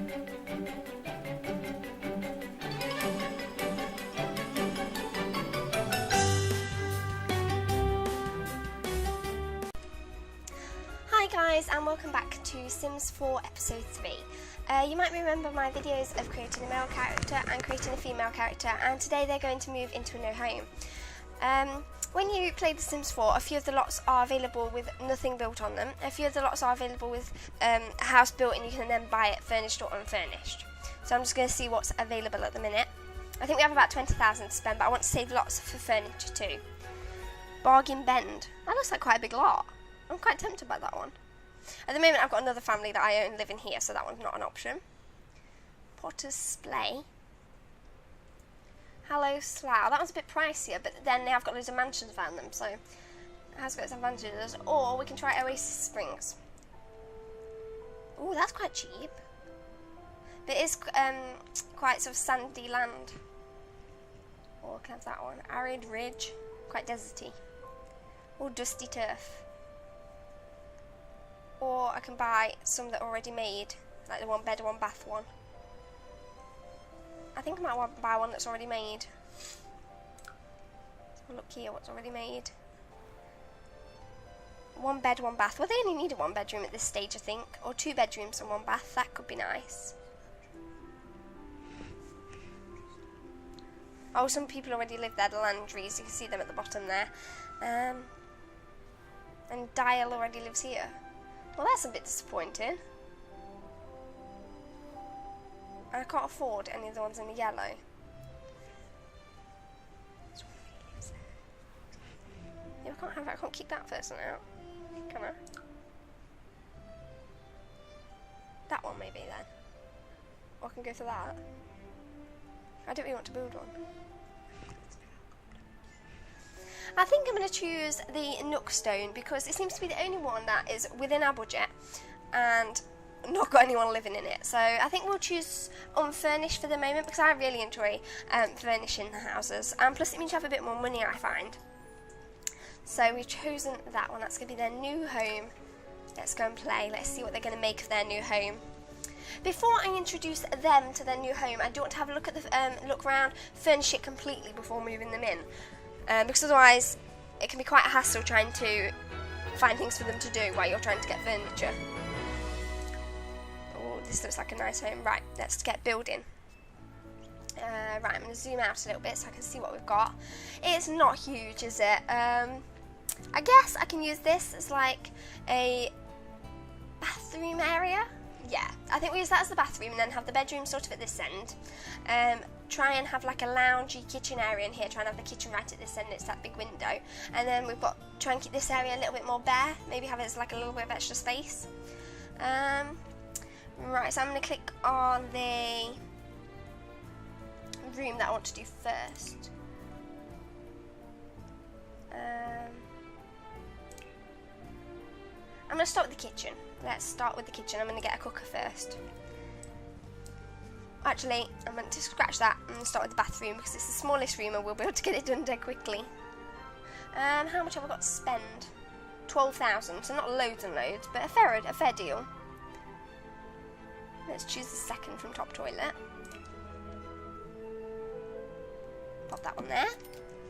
Hi guys, and welcome back to Sims 4 episode 3. You might remember my videos of creating a male character and creating a female character, and today they're going to move into a new home. When you play The Sims 4, a few of the lots are available with nothing built on them. A few of the lots are available with a house built, and you can then buy it furnished or unfurnished. So I'm just going to see what's available at the minute. I think we have about 20,000 to spend, but I want to save lots for furniture too. Bargain Bend. That looks like quite a big lot. I'm quite tempted by that one. At the moment I've got another family that I own living here, so that one's not an option. Potter's Splay. Hallow Slough. That one's a bit pricier, but then they have got loads of mansions around them, so it has got its advantages. Or we can try Oasis Springs. Oh, that's quite cheap. But it is quite sort of sandy land. Or we can have that one. Arid Ridge. Quite deserty. Or Dusty Turf. Or I can buy some that are already made, like the one bed, one bath one. I think I might want to buy one that's already made. Let's have a look here, what's already made. One bed, one bath. Well, they only need a one bedroom at this stage, I think. Or 2 bedrooms and 1 bath. That could be nice. Oh, some people already live there, the Landrys. You can see them at the bottom there. And Dial already lives here. Well, that's a bit disappointing. I can't afford any of the ones in the yellow. Yeah, I can't have it. I can't keep that person out. Can I? That one maybe then. Or I can go for that. I don't really want to build one. I think I'm going to choose the Nookstone because it seems to be the only one that is within our budget and not got anyone living in it. So I think we'll choose unfurnished for the moment because I really enjoy furnishing the houses. And plus it means you have a bit more money, I find. So we've chosen that one. That's going to be their new home. Let's go and play. Let's see what they're going to make of their new home. Before I introduce them to their new home, I do want to have a look at the look around, furnish it completely before moving them in. Because otherwise it can be quite a hassle trying to find things for them to do while you're trying to get furniture. Oh, this looks like a nice home. Right, let's get building. Right, I'm going to zoom out a little bit so I can see what we've got. It's not huge, is it? I guess I can use this as like a bathroom area. Yeah, I think we use that as the bathroom and then have the bedroom sort of at this end. Try and have like a loungy kitchen area in here. Try and have the kitchen right at this end. It's that big window. And then we've got, try and keep this area a little bit more bare. Maybe have it as like a little bit of extra space. Right, so I'm going to click on the room that I want to do first. I'm going to start with the kitchen. Let's start with the kitchen. I'm going to get a cooker first. Actually, I'm going to scratch that and start with the bathroom because it's the smallest room and we'll be able to get it done dead quickly. How much have I got to spend? 12,000, so not loads and loads, but a fair deal. Let's choose the second from top toilet. Pop that one there,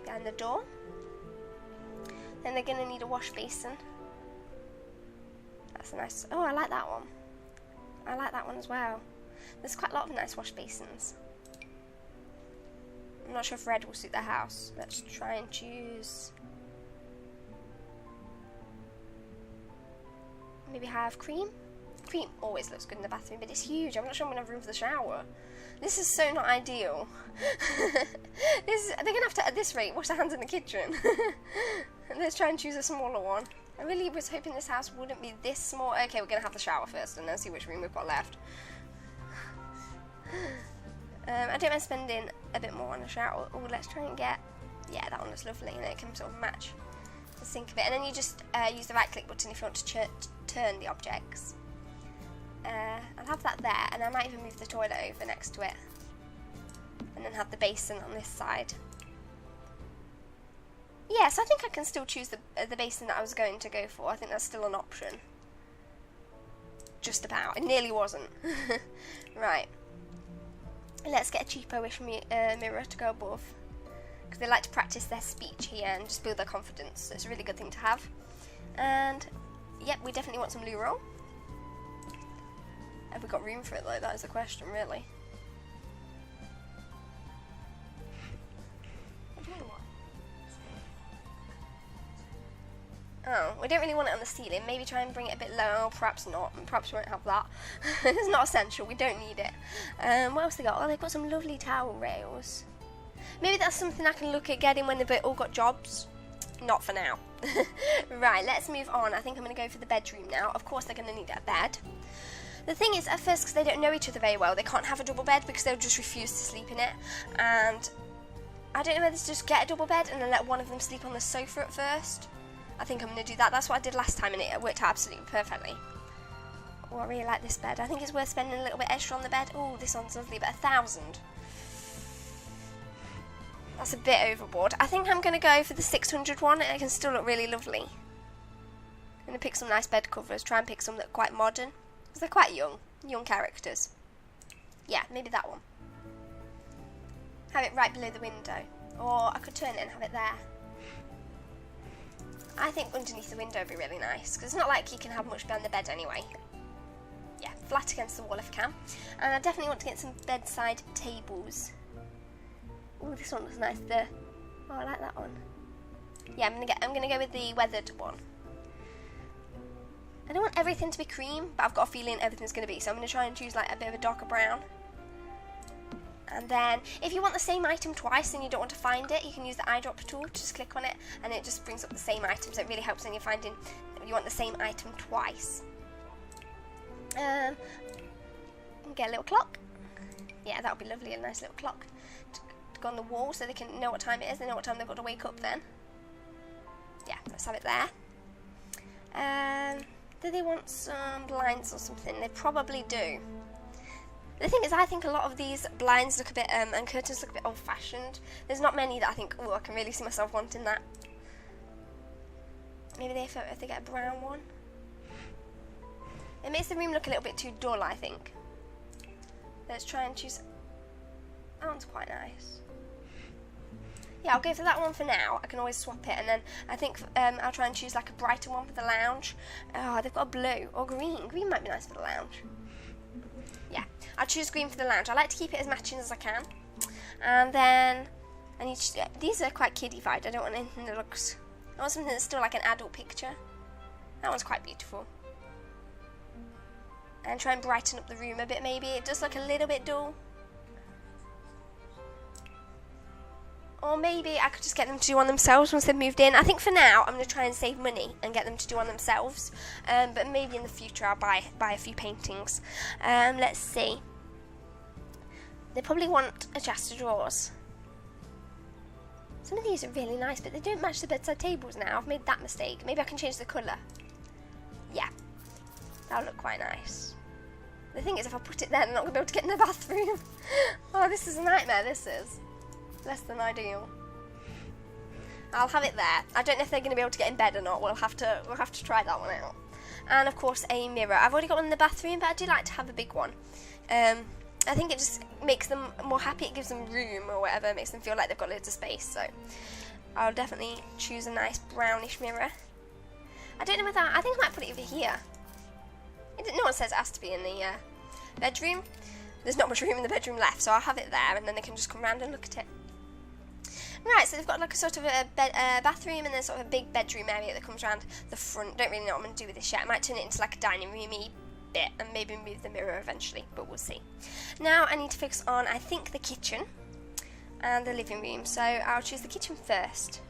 behind the door. Then they're going to need a wash basin. That's a nice, oh, I like that one. I like that one as well. There's quite a lot of nice wash basins. I'm not sure if red will suit their house. Let's try and choose. Maybe have cream. Cream always looks good in the bathroom, but it's huge. I'm not sure I'm going to have room for the shower. This is so not ideal. They're going to have to, at this rate, wash their hands in the kitchen. Let's try and choose a smaller one. I really was hoping this house wouldn't be this small. Okay, we're going to have the shower first and then see which room we've got left. I don't mind spending a bit more on a shower. Oh, let's try and get, yeah, that one looks lovely, and it can sort of match the sink a bit. And then you just use the right click button if you want to turn the objects. I'll have that there, and I might even move the toilet over next to it, and then have the basin on this side. Yes, I think I can still choose the basin that I was going to go for. I think that's still an option. just about. It nearly wasn't. Right. Let's get a cheapo-ish mirror to go above. Because they like to practice their speech here and just build their confidence. So it's a really good thing to have. And, yep, we definitely want some loo roll. Have we got room for it though? That is the question, really. What do you want? Oh, we don't really want it on the ceiling. Maybe try and bring it a bit lower. Perhaps not. Perhaps we won't have that. It's not essential. We don't need it. What else they got? Oh, they've got some lovely towel rails. Maybe that's something I can look at getting when they've all got jobs. Not for now. Right, let's move on. I think I'm going to go for the bedroom now. Of course, they're going to need a bed. The thing is, at first, because they don't know each other very well, they can't have a double bed because they'll just refuse to sleep in it. And I don't know whether to just get a double bed and then let one of them sleep on the sofa at first. I think I'm going to do that. That's what I did last time and it worked out absolutely perfectly. Oh, I really like this bed. I think it's worth spending a little bit extra on the bed. Oh, this one's lovely, but 1,000. That's a bit overboard. I think I'm going to go for the 600 one. It can still look really lovely. I'm going to pick some nice bed covers. Try and pick some that are quite modern. Because they're quite young characters. Yeah, maybe that one. Have it right below the window. Or I could turn it and have it there. I think underneath the window would be really nice. Because it's not like you can have much behind the bed anyway. Yeah, flat against the wall if I can. And I definitely want to get some bedside tables. Oh, this one looks nice. Oh, I like that one. Yeah, I'm gonna go with the weathered one. I don't want everything to be cream, but I've got a feeling everything's going to be. So I'm going to try and choose like a bit of a darker brown. And then, if you want the same item twice and you don't want to find it, you can use the eyedropper tool. Just click on it and it just brings up the same item. So it really helps when you're finding you want the same item twice. Get a little clock. Yeah, that would be lovely, a nice little clock to go on the wall so they can know what time it is. They know what time they've got to wake up then. Yeah, let's have it there. Do they want some blinds or something? They probably do. The thing is, I think a lot of these blinds look a bit, and curtains look a bit old-fashioned. There's not many that I think, oh, I can really see myself wanting that. Maybe if they get a brown one. It makes the room look a little bit too dull, I think. Let's try and choose. That one's quite nice. Yeah, I'll go for that one for now. I can always swap it, and then I think I'll try and choose like a brighter one for the lounge. Oh, they've got a blue or green. Green might be nice for the lounge. Yeah, I'll choose green for the lounge. I like to keep it as matching as I can. And then I need to, these are quite kiddified. I don't want anything that looks. I want something that's still like an adult picture. That one's quite beautiful. And try and brighten up the room a bit. Maybe it does look a little bit dull. Or maybe I could just get them to do one themselves once they've moved in. I think for now I'm going to try and save money and get them to do one themselves. But maybe in the future I'll buy a few paintings. Let's see. They probably want a chest of drawers. Some of these are really nice, but they don't match the bedside tables now. I've made that mistake. Maybe I can change the colour. Yeah, that'll look quite nice. The thing is, if I put it there, they're not going to be able to get in the bathroom. Oh, this is a nightmare, this is. Less than ideal. I'll have it there. I don't know if they're going to be able to get in bed or not. We'll have to try that one out. And of course a mirror. I've already got one in the bathroom, but I do like to have a big one. I think it just makes them more happy. It gives them room or whatever. It makes them feel like they've got loads of space. So I'll definitely choose a nice brownish mirror. I don't know whether I think I might put it over here. No one says it has to be in the bedroom. There's not much room in the bedroom left, so I'll have it there, and then they can just come round and look at it. Right, so they've got like a sort of a bathroom and then sort of a big bedroom area that comes around the front. Don't really know what I'm going to do with this yet. I might turn it into like a dining roomy bit and maybe move the mirror eventually, but we'll see. Now I need to focus on, I think, the kitchen and the living room. So I'll choose the kitchen first.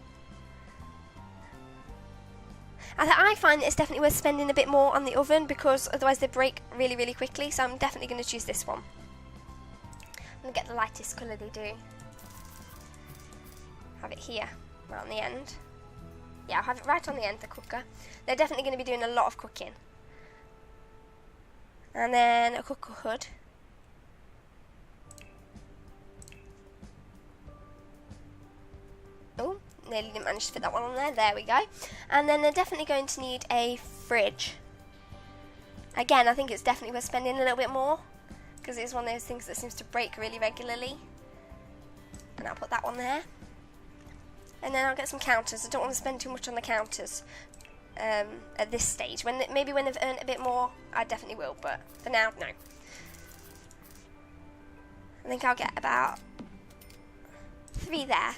I find that it's definitely worth spending a bit more on the oven because otherwise they break really, really quickly. So I'm definitely going to choose this one. I'm going to get the lightest colour they do. Have it here, right on the end. Yeah, I'll have it right on the end, the cooker. They're definitely going to be doing a lot of cooking. And then a cooker hood. Oh, nearly didn't manage to fit that one on there. There we go. And then they're definitely going to need a fridge. Again, I think it's definitely worth spending a little bit more, because it's one of those things that seems to break really regularly. And I'll put that one there. And then I'll get some counters. I don't want to spend too much on the counters at this stage. Maybe when they've earned a bit more, I definitely will, but for now, no. I think I'll get about 3 there.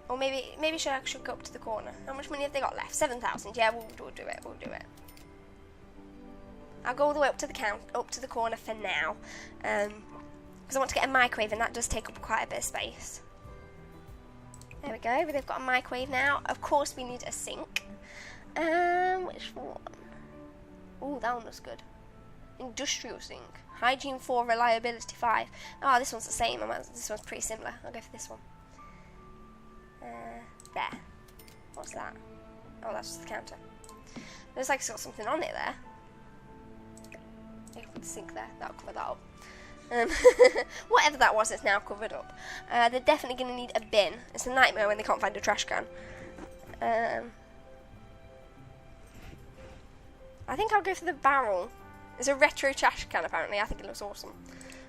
Or maybe I should go up to the corner. How much money have they got left? 7,000. Yeah, we'll do it. We'll do it. I'll go all the way up to the corner for now, because I want to get a microwave, and that does take up quite a bit of space. There we go. They've got a microwave now. Of course, we need a sink. Which one? Oh, that one looks good. Industrial sink. Hygiene 4, reliability 5. Oh, this one's the same. This one's pretty similar. I'll go for this one. There. What's that? Oh, that's just the counter. Looks like it's got something on it there. You can put the sink there. That'll cover that up. Whatever that was, it's now covered up. They're definitely going to need a bin. It's a nightmare when they can't find a trash can. I think I'll go for the barrel. It's a retro trash can, apparently. I think it looks awesome.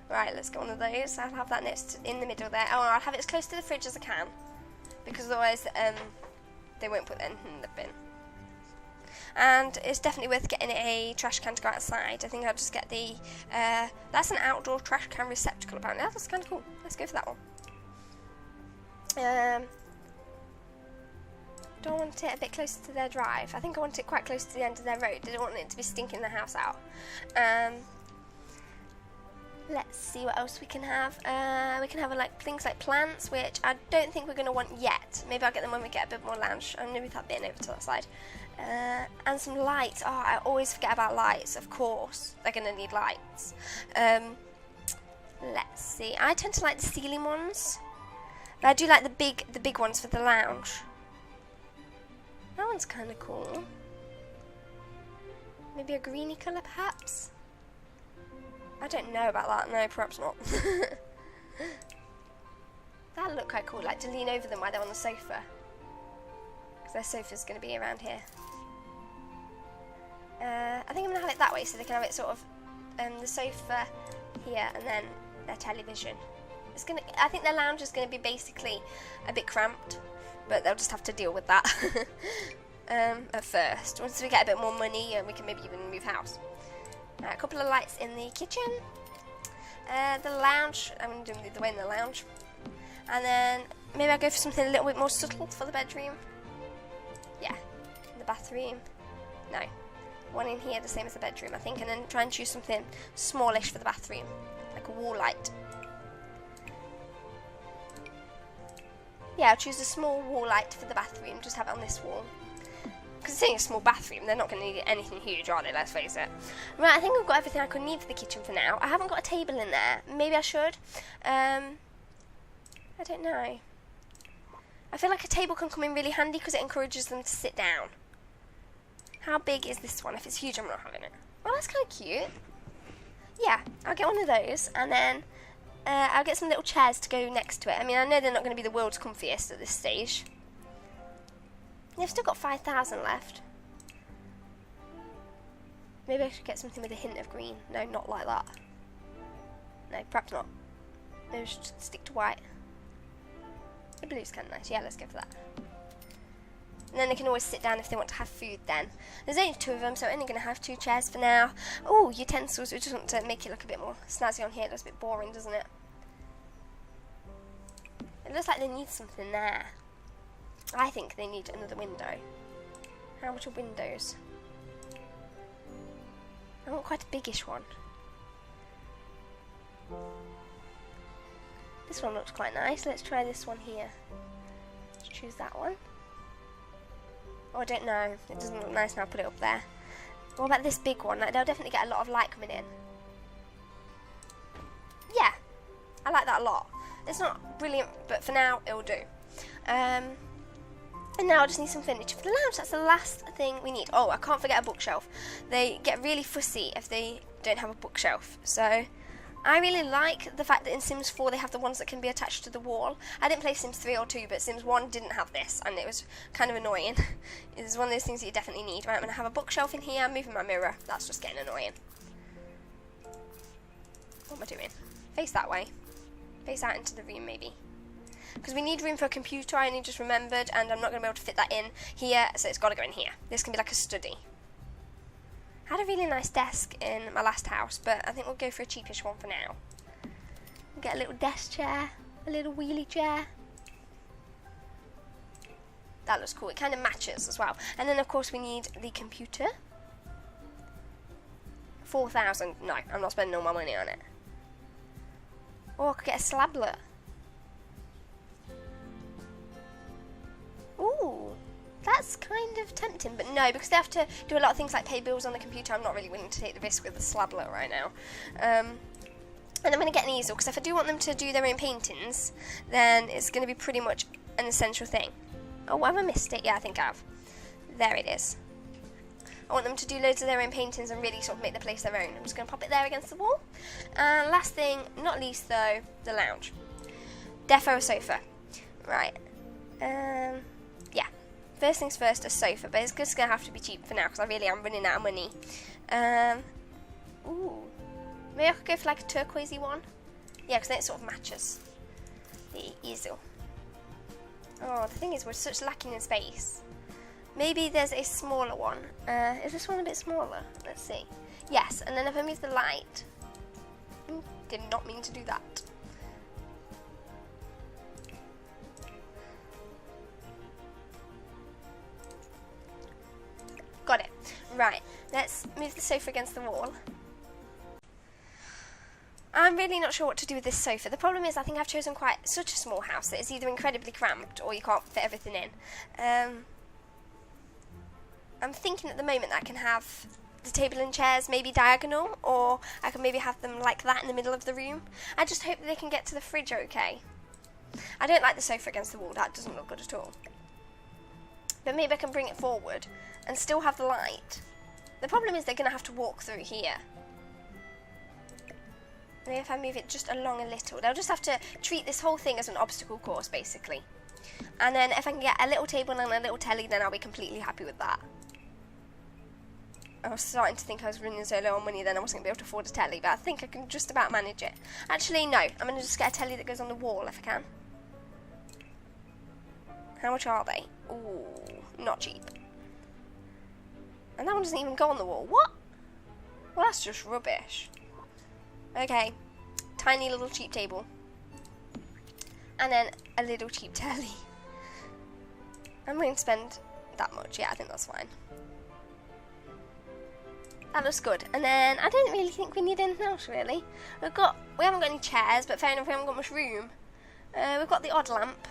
Right, let's get one of those. I'll have that in the middle there. Oh, I'll have it as close to the fridge as I can, because otherwise they won't put anything in the bin. And it's definitely worth getting a trash can to go outside. I think I'll just get the, that's an outdoor trash can receptacle apparently. That's kind of cool. Let's go for that one. Do I want it a bit closer to their drive? I think I want it quite close to the end of their road. I don't want it to be stinking the house out. Let's see what else we can have. We can have things like plants, which I don't think we're going to want yet. Maybe I'll get them when we get a bit more lounge. I'm going to move that bin over to that side. And some lights. Oh, I always forget about lights. Of course, they're going to need lights. Let's see. I tend to like the ceiling ones, but I do like the big ones for the lounge. That one's kind of cool. Maybe a greeny colour, perhaps. I don't know about that. No, perhaps not. That'd look quite cool, like to lean over them while they're on the sofa. Because their sofa's going to be around here. I think I'm going to have it that way, so they can have it sort of the sofa here and then their television. I think their lounge is going to be basically a bit cramped, but they'll just have to deal with that at first. Once we get a bit more money, we can maybe even move house. A couple of lights in the kitchen. The lounge, I'm going to do them the way in the lounge. And then maybe I'll go for something a little bit more subtle for the bedroom. Yeah, the bathroom. No, one in here, the same as the bedroom, I think. And then try and choose something smallish for the bathroom, like a wall light. Yeah, I'll choose a small wall light for the bathroom, just have it on this wall. Because it's only a small bathroom, they're not going to need anything huge, are they? Let's face it. Right, I think I've got everything I could need for the kitchen for now. I haven't got a table in there. Maybe I should. I don't know. I feel like a table can come in really handy because it encourages them to sit down. How big is this one? If it's huge, I'm not having it. Well, that's kind of cute. Yeah, I'll get one of those, and then I'll get some little chairs to go next to it. I mean, I know they're not going to be the world's comfiest at this stage. They've still got 5,000 left. Maybe I should get something with a hint of green. No, not like that. No, perhaps not. Maybe I should stick to white. The blue's kind of nice. Yeah, let's go for that. And then they can always sit down if they want to have food then. There's only 2 of them, so I'm only going to have 2 chairs for now. Oh, utensils. We just want to make it look a bit more snazzy on here. It looks a bit boring, doesn't it? It looks like they need something there. I think they need another window. How much are windows? I want quite a biggish one. This one looks quite nice. Let's try this one here. Let's choose that one. Oh, I don't know. It doesn't look nice now. I'll put it up there. What about this big one? Like, they'll definitely get a lot of light coming in. Yeah. I like that a lot. It's not brilliant, but for now, it'll do. And now I just need some furniture for the lounge. That's the last thing we need. Oh, I can't forget a bookshelf. They get really fussy if they don't have a bookshelf. So I really like the fact that in Sims 4 they have the ones that can be attached to the wall. I didn't play Sims 3 or 2, but Sims 1 didn't have this, and it was kind of annoying. It's one of those things that you definitely need. Right, I'm going to have a bookshelf in here. I'm moving my mirror. That's just getting annoying. What am I doing? Face that way. Face out into the room, maybe. Because we need room for a computer, I only just remembered, and I'm not going to be able to fit that in here, so it's got to go in here. This can be like a study. I had a really nice desk in my last house, but I think we'll go for a cheapish one for now. We'll get a little desk chair, a little wheelie chair. That looks cool. It kind of matches as well. And then, of course, we need the computer. 4,000. No, I'm not spending all my money on it. Or I could get a slablet. Ooh. That's kind of tempting, but no, because they have to do a lot of things like pay bills on the computer, I'm not really willing to take the risk with the slablet right now. And I'm going to get an easel, because if I do want them to do their own paintings, then it's going to be pretty much an essential thing. Oh, have I missed it? Yeah, I think I have. There it is. I want them to do loads of their own paintings and really sort of make the place their own. I'm just going to pop it there against the wall. And last thing, not least though, the lounge. Defo a sofa. Right. Yeah. First things first, a sofa, but it's just going to have to be cheap for now because I really am running out of money. Ooh. Maybe I could go for like a turquoisey one. Yeah, because then it sort of matches the easel. Oh, the thing is, we're such lacking in space. Maybe there's a smaller one. Is this one a bit smaller? Let's see. Yes, and then if I move the light... did not mean to do that. Got it. Right, let's move the sofa against the wall. I'm really not sure what to do with this sofa. The problem is I think I've chosen such a small house that it's either incredibly cramped or you can't fit everything in. I'm thinking at the moment that I can have the table and chairs maybe diagonal, or I can maybe have them like that in the middle of the room. I just hope that they can get to the fridge okay. I don't like the sofa against the wall. That doesn't look good at all. But maybe I can bring it forward and still have the light. The problem is they're going to have to walk through here. Maybe if I move it just along a little. They'll just have to treat this whole thing as an obstacle course, basically. And then if I can get a little table and a little telly, then I'll be completely happy with that. I was starting to think I was running so low on money then I wasn't going to be able to afford a telly, but I think I can just about manage it. Actually, no. I'm going to just get a telly that goes on the wall if I can. How much are they? Ooh, not cheap. And that one doesn't even go on the wall. What? Well, that's just rubbish. Okay, tiny little cheap table. And then a little cheap telly. I'm going to spend that much. Yeah, I think that's fine. That looks good. And then I don't really think we need anything else, really. We haven't got any chairs, but fair enough, we haven't got much room. We've got the odd lamp.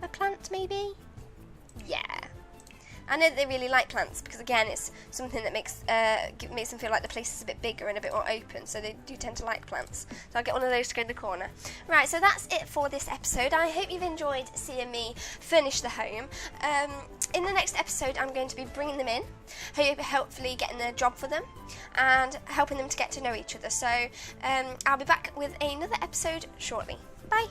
A plant, maybe? Yeah. I know that they really like plants because, again, it's something that makes them feel like the place is a bit bigger and a bit more open, so they do tend to like plants. So I'll get one of those to go in the corner. Right, so that's it for this episode. I hope you've enjoyed seeing me furnish the home. In the next episode, I'm going to be bringing them in, hopefully getting a job for them, and helping them to get to know each other. So I'll be back with another episode shortly. Bye!